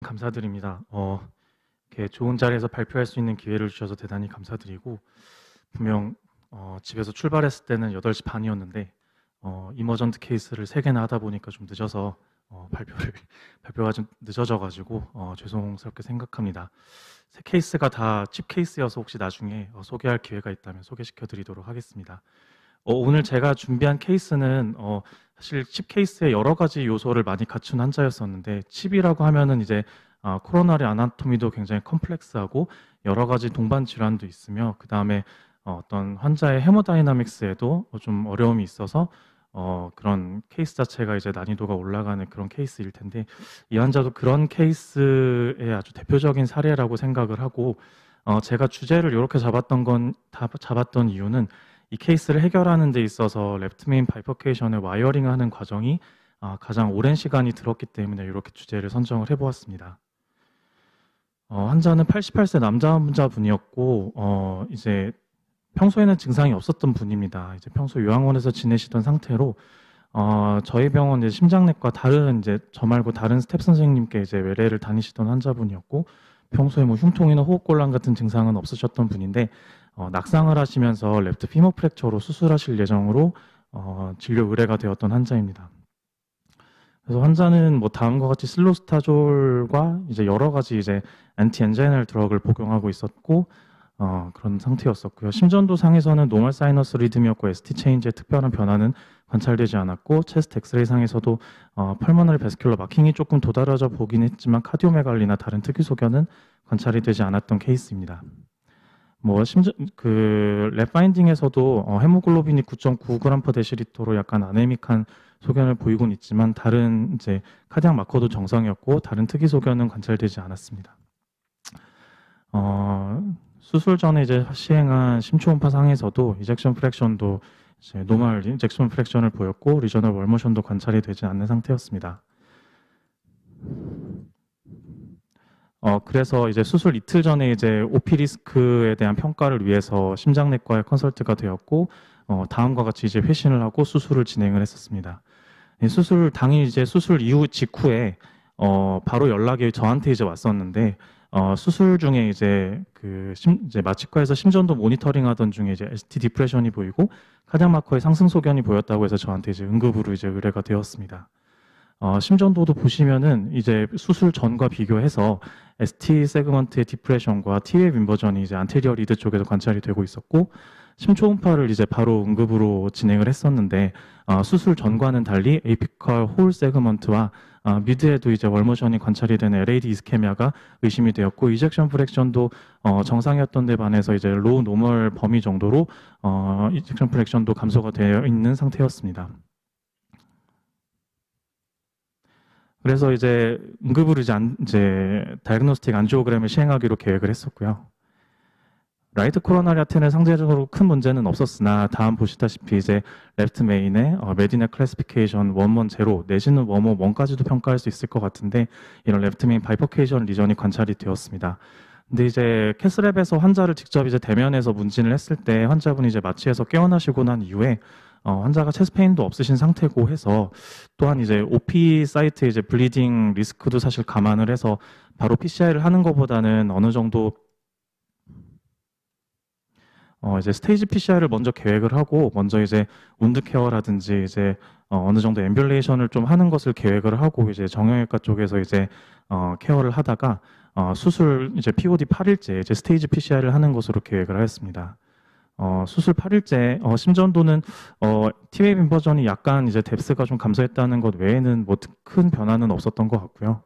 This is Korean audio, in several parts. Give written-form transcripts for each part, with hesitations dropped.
감사드립니다. 이렇게 좋은 자리에서 발표할 수 있는 기회를 주셔서 대단히 감사드리고, 분명 집에서 출발했을 때는 8시 반이었는데 이머전트 케이스를 3개나 하다 보니까 좀 늦어서 발표가 좀 늦어져가지고 죄송스럽게 생각합니다. 세 케이스가 다 칩 케이스여서 혹시 나중에 소개할 기회가 있다면 소개시켜 드리도록 하겠습니다. 오늘 제가 준비한 케이스는 사실 칩 케이스에 여러 가지 요소를 많이 갖춘 환자였었는데, 칩이라고 하면은 이제 코로나리 아나토미도 굉장히 컴플렉스하고 여러 가지 동반 질환도 있으며, 그 다음에 어떤 환자의 헤모다이나믹스에도 좀 어려움이 있어서 그런 케이스 자체가 이제 난이도가 올라가는 그런 케이스일 텐데, 이 환자도 그런 케이스의 아주 대표적인 사례라고 생각을 하고, 제가 주제를 이렇게 잡았던 이유는 이 케이스를 해결하는 데 있어서 레프트 메인 바이퍼케이션의 와이어링을 하는 과정이 가장 오랜 시간이 들었기 때문에 이렇게 주제를 선정을 해보았습니다. 환자는 88세 남자분이었고, 이제 평소에는 증상이 없었던 분입니다. 이제 평소 요양원에서 지내시던 상태로 저희 병원 이제 심장내과 다른 이제 저 말고 다른 스텝 선생님께 이제 외래를 다니시던 환자분이었고, 평소에 뭐 흉통이나 호흡곤란 같은 증상은 없으셨던 분인데, 낙상을 하시면서 레프트 피머 프랙처로 수술하실 예정으로 진료 의뢰가 되었던 환자입니다. 그래서 환자는 뭐 다음과 같이 슬로스타졸과 이제 여러 가지 이제 안티 엔자이널 드럭을 복용하고 있었고, 그런 상태였었고요. 심전도 상에서는 노멀 사이너스 리듬이었고, ST 체인지의 특별한 변화는 관찰되지 않았고, 체스트 엑스레이 상에서도 펄머너리 베스큘러 마킹이 조금 도드라져 보긴 했지만 카디오메갈리나 다른 특이 소견은 관찰이 되지 않았던 케이스입니다. 뭐 심지어 랩 파인딩에서도 헤모글로빈이 9.9g/데시리터로 약간 아네믹한 소견을 보이곤 있지만, 다른 이제 카디악 마커도 정상이었고 다른 특이 소견은 관찰되지 않았습니다. 수술 전에 이제 시행한 심초음파 상에서도 이젝션 프랙션도 이제 노멀 이젝션 프랙션을 보였고, 리저널 월모션도 관찰이 되지 않는 상태였습니다. 그래서 이제 수술 이틀 전에 이제 OP 리스크에 대한 평가를 위해서 심장내과에 컨설트가 되었고, 다음과 같이 이제 회신을 하고 수술을 진행을 했었습니다. 수술 당일 이제 수술 이후 직후에 바로 연락이 저한테 이제 왔었는데, 수술 중에 이제 이제 마취과에서 심전도 모니터링 하던 중에 이제 ST 디프레션이 보이고 카디악 마커의 상승 소견이 보였다고 해서 저한테 이제 응급으로 이제 의뢰가 되었습니다. 심전도도 보시면은 이제 수술 전과 비교해서 ST 세그먼트의 디프레션과 T웹 인버전이 이제 안테리어 리드 쪽에서 관찰이 되고 있었고, 심초음파를 이제 바로 응급으로 진행을 했었는데, 수술 전과는 달리 에이피컬 홀 세그먼트와 미드에도 이제 월모션이 관찰이 되는 LAD 이스케미아가 의심이 되었고, 이젝션 프랙션도 정상이었던 데 반해서 이제 로우 노멀 범위 정도로 이젝션 프랙션도 감소가 되어 있는 상태였습니다. 그래서 이제 응급으로 이제 다이그노스틱 안지오그램을 시행하기로 계획을 했었고요. 라이트 코로나리 아테는 상대적으로 큰 문제는 없었으나, 다음 보시다시피 이제 레프트 메인의 메디네 클래시피케이션 110 내지는 111까지도 평가할 수 있을 것 같은데, 이런 레프트 메인 바이퍼케이션 리전이 관찰이 되었습니다. 근데 이제 캐스랩에서 환자를 직접 이제 대면해서 문진을 했을 때 환자분이 이제 마취해서 깨어나시고 난 이후에 환자가 체스트 페인도 없으신 상태고 해서, 또한 이제 OP 사이트 이제 블리딩 리스크도 사실 감안을 해서 바로 PCI를 하는 것보다는 어느 정도 이제 스테이지 PCI를 먼저 계획을 하고, 먼저 이제 운드 케어라든지 이제 어느 정도 앰뷸레이션을 좀 하는 것을 계획을 하고, 이제 정형외과 쪽에서 이제 케어를 하다가 수술 이제 POD 8일째 이제 스테이지 PCI를 하는 것으로 계획을 하였습니다. 수술 8일째 심전도는 T웨이브 인버전이 약간 이제 뎁스가 좀 감소했다는 것 외에는 뭐 큰 변화는 없었던 것 같고요.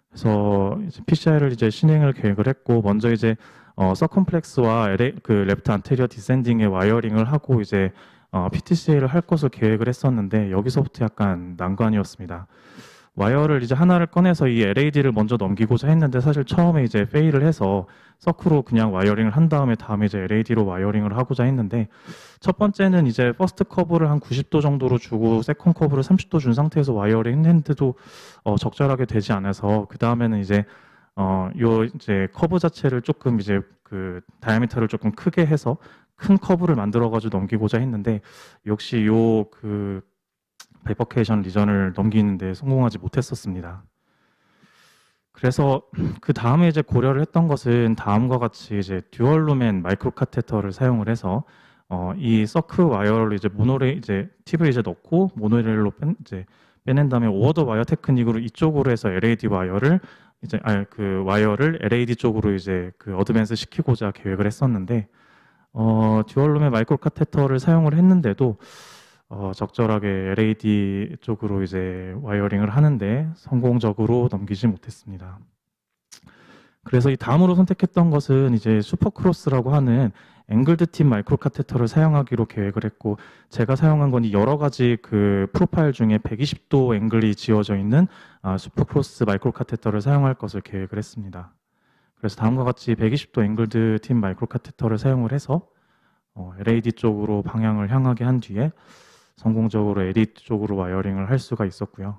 그래서 이제 PCI를 이제 진행을 계획을 했고, 먼저 이제 서컴플렉스와 레프트 안테리어 디센딩의 와이어링을 하고 이제 PTCA를 할 것을 계획을 했었는데, 여기서부터 약간 난관이었습니다. 와이어를 이제 하나를 꺼내서 이 LAD를 먼저 넘기고자 했는데, 사실 처음에 이제 페일을 해서 서크로 그냥 와이어링을 한 다음에 이제 LAD로 와이어링을 하고자 했는데, 첫 번째는 이제 퍼스트 커브를 한 90도 정도로 주고 세컨 커브를 30도 준 상태에서 와이어링 했는데도 적절하게 되지 않아서, 그 다음에는 이제 요 이제 커브 자체를 조금 이제 다이아미터를 조금 크게 해서 큰 커브를 만들어 가지고 넘기고자 했는데, 역시 요 바이퍼케이션 리전을 넘기는데 성공하지 못했었습니다. 그래서 그 다음에 이제 고려를 했던 것은 다음과 같이 이제 듀얼 루멘 마이크로 카테터를 사용을 해서 이 서크 와이어를 이제 모노레일 이제 팁을 이제 넣고 모노레일로 이제 빼낸 다음에 오버 더 와이어 테크닉으로 이쪽으로 해서 LAD 와이어를 이제 그 와이어를 LAD 쪽으로 이제 그 어드밴스 시키고자 계획을 했었는데 듀얼 루멘 마이크로 카테터를 사용을 했는데도 적절하게 LAD 쪽으로 이제 와이어링을 하는데 성공적으로 넘기지 못했습니다. 그래서 이 다음으로 선택했던 것은 이제 슈퍼크로스라고 하는 앵글드 팁 마이크로 카테터를 사용하기로 계획을 했고, 제가 사용한 건 이 여러 가지 그 프로파일 중에 120도 앵글이 지어져 있는 슈퍼크로스 마이크로 카테터를 사용할 것을 계획을 했습니다. 그래서 다음과 같이 120도 앵글드 팁 마이크로 카테터를 사용을 해서 LAD 쪽으로 방향을 향하게 한 뒤에 성공적으로 LAD 쪽으로 와이어링을 할 수가 있었고요.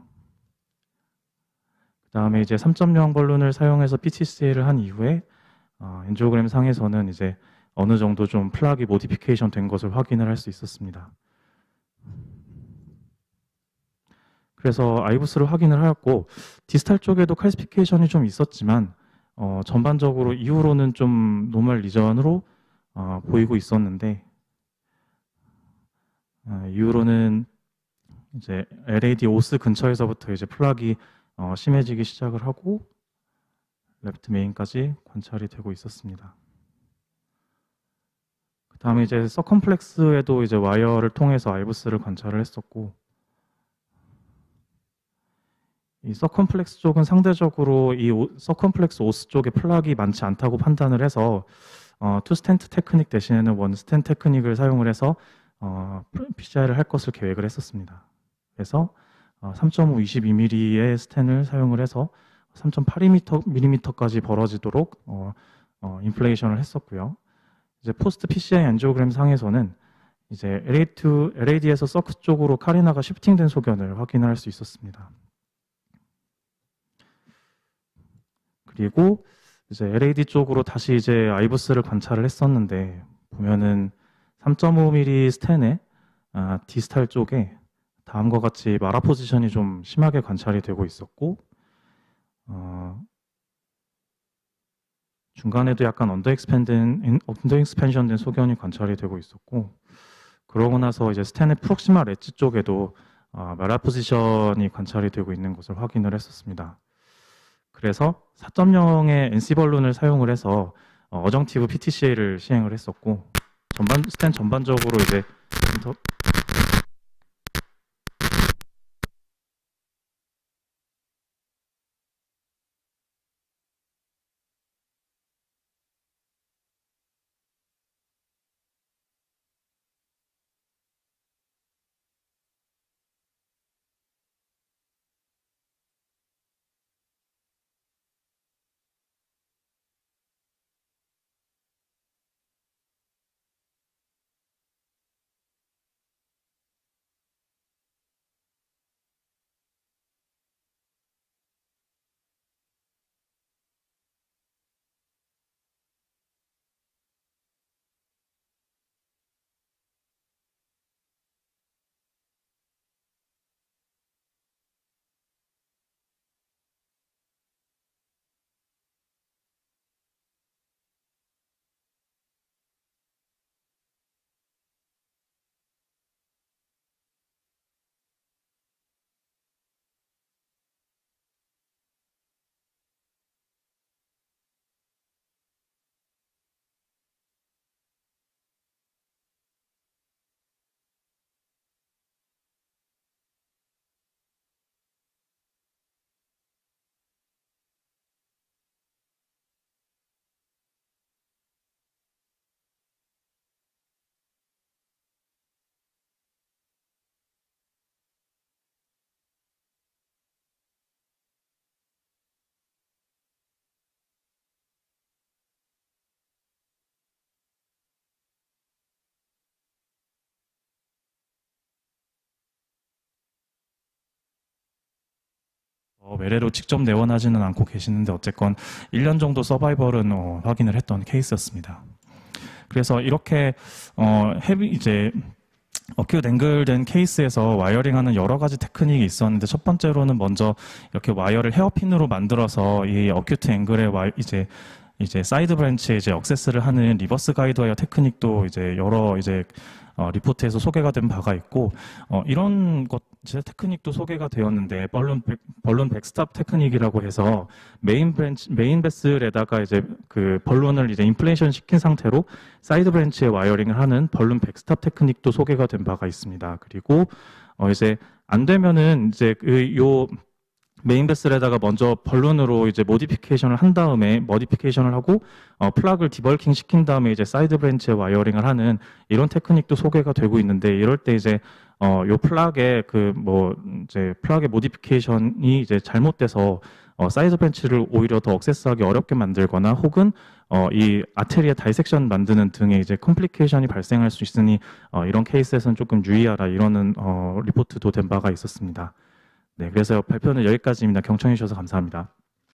그 다음에 이제 3.0 벌룬을 사용해서 PTCA를 한 이후에 엔지오그램 상에서는 이제 어느 정도 좀 플락이 모디피케이션 된 것을 확인을 할 수 있었습니다. 그래서 아이부스를 확인을 하였고, 디스탈 쪽에도 칼시피케이션이 좀 있었지만 전반적으로 이후로는 좀 노멀 리전으로 보이고 있었는데, 이후로는 이제 LAD 오스 근처에서부터 이제 플락이 심해지기 시작을 하고 레프트 메인까지 관찰이 되고 있었습니다. 그 다음에 이제 서컴플렉스에도 이제 와이어를 통해서 아이부스를 관찰을 했었고, 이 서컴플렉스 쪽은 상대적으로 이 서컴플렉스 오스 쪽에 플락이 많지 않다고 판단을 해서 투 스탠트 테크닉 대신에는 원 스탠 테크닉을 사용을 해서 PCI를 할 것을 계획을 했었습니다. 그래서 3.5 22mm의 스탠을 사용을 해서 3.82mm까지 벌어지도록 인플레이션을 했었고요. 이제 포스트 PCI 엔지오그램 상에서는 이제 LAD에서 서크 쪽으로 카리나가 시프팅된 소견을 확인을 할 수 있었습니다. 그리고 이제 LAD 쪽으로 다시 이제 아이부스를 관찰을 했었는데, 보면은 3.5mm 스탠의 디스탈 쪽에 다음과 같이 마라 포지션이 좀 심하게 관찰이 되고 있었고, 중간에도 약간 언더 익스펜션 된 소견이 관찰이 되고 있었고, 그러고 나서 이제 스탠의 프록시마 엣지 쪽에도 마라 포지션이 관찰이 되고 있는 것을 확인을 했었습니다. 그래서 4.0의 NC 벌룬을 사용을 해서 어정티브 PTCA를 시행을 했었고, 스탠 전반적으로 이제 외래로 직접 내원하지는 않고 계시는데 어쨌건 1년 정도 서바이벌은 확인을 했던 케이스였습니다. 그래서 이렇게 이제 어큐트 앵글된 케이스에서 와이어링하는 여러 가지 테크닉이 있었는데 첫 번째로는 먼저 이렇게 와이어를 헤어핀으로 만들어서 이 어큐트 앵글에 이제 사이드 브랜치에 이제 억세스를 하는 리버스 가이드 와이어 테크닉도 이제 여러 리포트에서 소개가 된 바가 있고 이런 것 테크닉도 소개가 되었는데 벌룬 백스탑 테크닉이라고 해서 메인 베슬에다가 이제 그 벌룬을 이제 인플레이션 시킨 상태로 사이드 브랜치에 와이어링을 하는 벌룬 백스탑 테크닉도 소개가 된 바가 있습니다. 그리고 이제 안 되면은 이제 요 메인 베슬에다가 먼저 벌룬으로 이제 모디피케이션을 한 다음에 머디피케이션을 하고 플락을 디벌킹 시킨 다음에 이제 사이드 브랜치에 와이어링을 하는 이런 테크닉도 소개가 되고 있는데 이럴 때 이제 요 플락의 이제 플락의 모디피케이션이 이제 잘못돼서 사이드 브랜치를 오히려 더 억세스하기 어렵게 만들거나 혹은 이 아테리아 다이섹션 만드는 등의 이제 컴플리케이션이 발생할 수 있으니 이런 케이스에서는 조금 유의하라 이러는 리포트도 된 바가 있었습니다. 네, 그래서 발표는 여기까지입니다. 경청해 주셔서 감사합니다.